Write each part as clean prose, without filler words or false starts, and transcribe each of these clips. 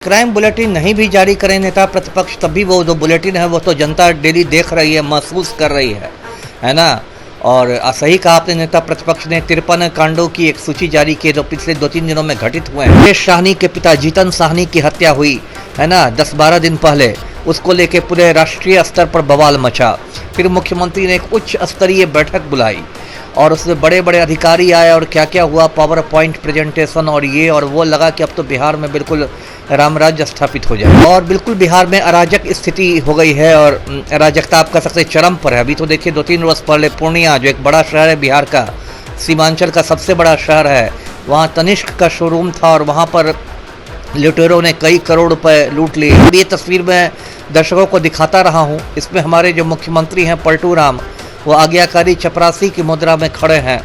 Crime bulletin नहीं भी जारी करें नेता प्रतिपक्ष, तब भी वो जो बुलेटिन है वो तो जनता डेली देख रही है, महसूस कर रही है ना। और सही कहा आपने, नेता प्रतिपक्ष ने 53 कांडों की एक सूची जारी की जो पिछले 2-3 दिनों में घटित हुए हैं। मुकेश साहनी के पिता जीतन साहनी की हत्या हुई है ना 10-12 दिन पहले, उसको लेके पूरे राष्ट्रीय स्तर पर बवाल मचा। फिर मुख्यमंत्री ने एक उच्च स्तरीय बैठक बुलाई और उसमें बड़े बड़े अधिकारी आए और क्या क्या हुआ, पावर पॉइंट प्रेजेंटेशन और ये और वो, लगा कि अब तो बिहार में बिल्कुल रामराज्य स्थापित हो जाए। और बिल्कुल बिहार में अराजक स्थिति हो गई है और अराजकता आपका सबसे चरम पर है। अभी तो देखिए 2-3 रोज पहले पूर्णिया, जो एक बड़ा शहर है बिहार का, सीमांचल का सबसे बड़ा शहर है, वहाँ तनिष्क का शोरूम था और वहाँ पर लुटेरों ने कई करोड़ रुपए लूट लिए। ये तस्वीर मैं दर्शकों को दिखाता रहा हूँ। इसमें हमारे जो मुख्यमंत्री हैं पलटू राम, वो आज्ञाकारी चपरासी की मुद्रा में खड़े हैं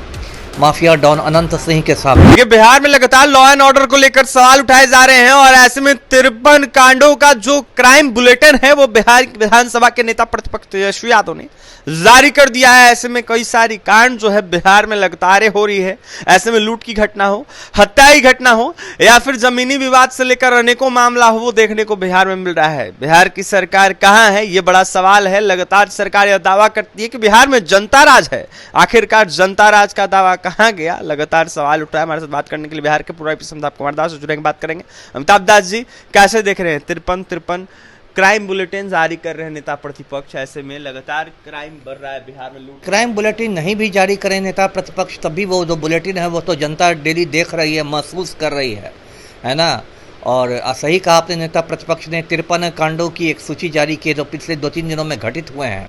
माफिया डॉन अनंत सिंह के सामने। ये बिहार में लगातार लॉ एंड ऑर्डर को लेकर सवाल उठाए जा रहे हैं और ऐसे में 53 कांडों का जो क्राइम बुलेटिन है वो बिहार विधानसभा के नेता प्रतिपक्ष तेजस्वी यादव ने जारी कर दिया है। ऐसे में कई सारी कांड जो है बिहार में लगातार हो रही है। ऐसे में लूट की घटना हो, हत्या की घटना हो या फिर जमीनी विवाद से लेकर अनेकों मामला हो, वो देखने को बिहार में मिल रहा है। बिहार की सरकार कहां है, ये बड़ा सवाल है। लगातार सरकार यह दावा करती है कि बिहार में जनता राज है, आखिरकार जनता राज का दावा कहां गया, लगातार सवाल उठ रहा है। हमारे साथ बात करने के लिए बिहार के पूर्व एपी अमिताभ कुमार दास से जुड़ेंगे, बात करेंगे। अमिताभ दास जी, कैसे देख रहे हैं 53 क्राइम बुलेटिन जारी कर रहे हैं नेता प्रतिपक्ष, ऐसे में लगातार क्राइम बढ़ रहा है बिहार में लूट। क्राइम बुलेटिन नहीं भी जारी करें नेता प्रतिपक्ष, तब भी वो जो बुलेटिन है वो तो जनता डेली देख रही है, महसूस कर रही है ना। और सही कहा आपने, नेता प्रतिपक्ष ने 53 कांडों की एक सूची जारी की जो पिछले 2-3 दिनों में घटित हुए हैं।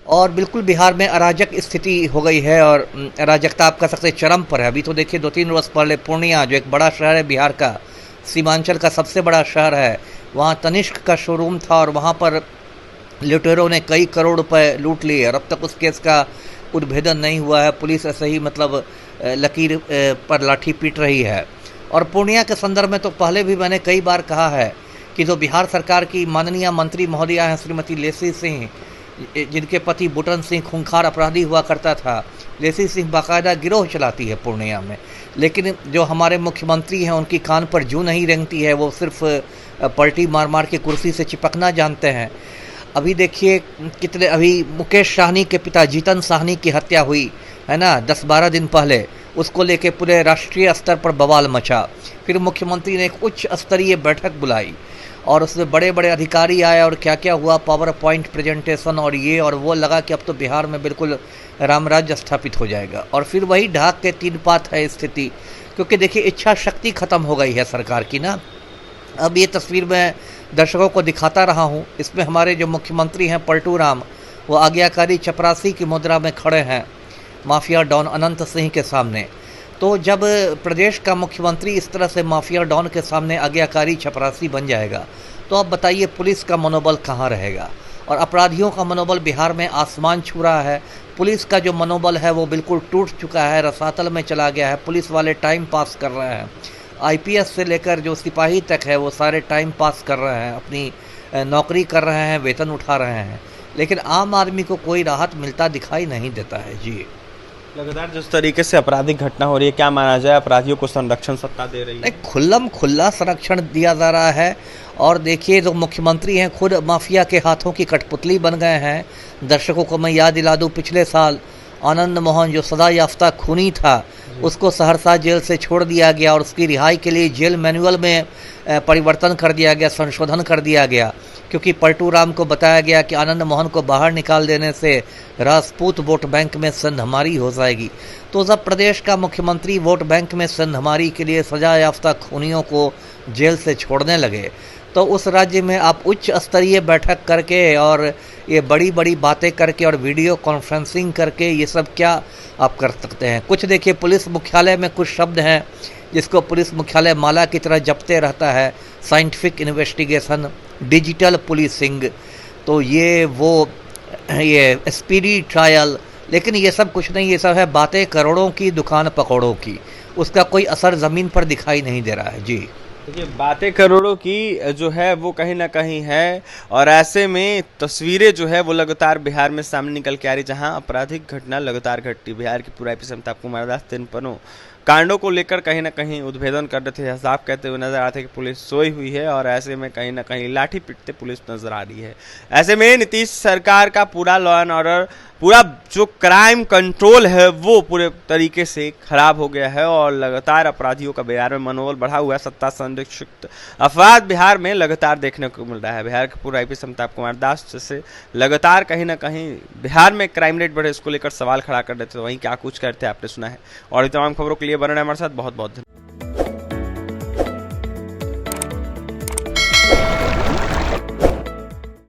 और बिल्कुल बिहार में अराजक स्थिति हो गई है और अराजकता आपका सबसे चरम पर है। अभी तो देखिए 2-3 रोज पहले पूर्णिया, जो एक बड़ा शहर है बिहार का, सीमांचल का सबसे बड़ा शहर है, वहाँ तनिष्क का शोरूम था और वहाँ पर लुटेरों ने कई करोड़ रुपए लूट लिए और अब तक उस केस का उद्भेदन नहीं हुआ है। पुलिस ऐसे ही लकीर पर लाठी पीट रही है। और पूर्णिया के संदर्भ में तो पहले भी मैंने कई बार कहा है कि जो बिहार सरकार की माननीय मंत्री महोदया हैं श्रीमती लेसी सिंह, जिनके पति बुटन सिंह खूंखार अपराधी हुआ करता था, लेसी सिंह बाकायदा गिरोह चलाती है पूर्णिया में। लेकिन जो हमारे मुख्यमंत्री हैं उनकी कान पर जूं नहीं रेंगती है, वो सिर्फ पलटी मार मार के कुर्सी से चिपकना जानते हैं। अभी देखिए कितने, अभी मुकेश साहनी के पिता जीतन साहनी की हत्या हुई है ना 10-12 दिन पहले, उसको लेके पूरे राष्ट्रीय स्तर पर बवाल मचा। फिर मुख्यमंत्री ने एक उच्च स्तरीय बैठक बुलाई और उसमें बड़े बड़े अधिकारी आए और क्या क्या हुआ, पावर पॉइंट प्रेजेंटेशन और ये और वो, लगा कि अब तो बिहार में बिल्कुल रामराज्य स्थापित हो जाएगा। और फिर वही ढाक के 3 पात है स्थिति, क्योंकि देखिए इच्छा शक्ति खत्म हो गई है सरकार की ना। अब ये तस्वीर मैं दर्शकों को दिखाता रहा हूँ। इसमें हमारे जो मुख्यमंत्री हैं पलटू राम, वो आज्ञाकारी चपरासी की मुद्रा में खड़े हैं माफिया डॉन अनंत सिंह के सामने। तो जब प्रदेश का मुख्यमंत्री इस तरह से माफिया डॉन के सामने आज्ञाकारी चपरासी बन जाएगा, तो अब बताइए पुलिस का मनोबल कहाँ रहेगा। और अपराधियों का मनोबल बिहार में आसमान छू रहा है। पुलिस का जो मनोबल है वो बिल्कुल टूट चुका है, रसातल में चला गया है। पुलिस वाले टाइम पास कर रहे हैं, आईपीएस से लेकर जो सिपाही तक है वो सारे टाइम पास कर रहे हैं, अपनी नौकरी कर रहे हैं, वेतन उठा रहे हैं, लेकिन आम आदमी को कोई राहत मिलता दिखाई नहीं देता है। जी, लगातार जिस तरीके से आपराधिक घटना हो रही है, क्या माना जाए अपराधियों को संरक्षण सत्ता दे रही है? खुल्लम खुल्ला संरक्षण दिया जा रहा है। और देखिए जो मुख्यमंत्री हैं खुद माफिया के हाथों की कठपुतली बन गए हैं। दर्शकों को मैं याद दिला दूं, पिछले साल आनंद मोहन जो सजा याफ्ता खूनी था, उसको सहरसा जेल से छोड़ दिया गया और उसकी रिहाई के लिए जेल मैनुअल में परिवर्तन कर दिया गया, संशोधन कर दिया गया, क्योंकि पलटू राम को बताया गया कि आनंद मोहन को बाहर निकाल देने से राजपूत वोट बैंक में संधमारी हो जाएगी। तो जब प्रदेश का मुख्यमंत्री वोट बैंक में संधमारी के लिए सजा याफ्ता खूनियों को जेल से छोड़ने लगे, तो उस राज्य में आप उच्च स्तरीय बैठक करके और ये बड़ी बड़ी बातें करके और वीडियो कॉन्फ्रेंसिंग करके ये सब क्या आप कर सकते हैं। कुछ देखिए, पुलिस मुख्यालय में कुछ शब्द हैं जिसको पुलिस मुख्यालय माला की तरह जपते रहता है, साइंटिफिक इन्वेस्टिगेशन, डिजिटल पुलिसिंग, तो ये स्पीडी ट्रायल, लेकिन ये सब कुछ नहीं, ये सब है बातें करोड़ों की, दुकान पकौड़ों की। उसका कोई असर ज़मीन पर दिखाई नहीं दे रहा है। जी, देखिए बातें करोड़ों की जो है वो कहीं ना कहीं है और ऐसे में तस्वीरें जो है वो लगातार बिहार में सामने निकल के आ रही, जहां आपराधिक घटना लगातार घटती। बिहार की पूरा एपी अमिताभ कुमार दास 53 कांडों को लेकर कहीं ना कहीं उद्भेदन कर रहे थे, हिसाब कहते हुए नजर आते कि पुलिस सोई हुई है और ऐसे में कहीं ना कहीं लाठी पीटते पुलिस नजर आ रही है। ऐसे में नीतीश सरकार का पूरा लॉ एंड ऑर्डर, पूरा जो क्राइम कंट्रोल है वो पूरे तरीके से खराब हो गया है और लगातार अपराधियों का बिहार में मनोबल बढ़ा हुआ है। सत्ता संरक्षित अपराध बिहार में लगातार देखने को मिल रहा है। बिहार के पूर्व आईपीएस अमिताभ कुमार दास जैसे लगातार कहीं ना कहीं बिहार में क्राइम रेट बढ़े, इसको लेकर सवाल खड़ा कर रहे थे। वहीं क्या कुछ करते हैं आपने सुना है। और तमाम खबरों के लिए बने रहें हमारे साथ। बहुत बहुत धन्यवाद।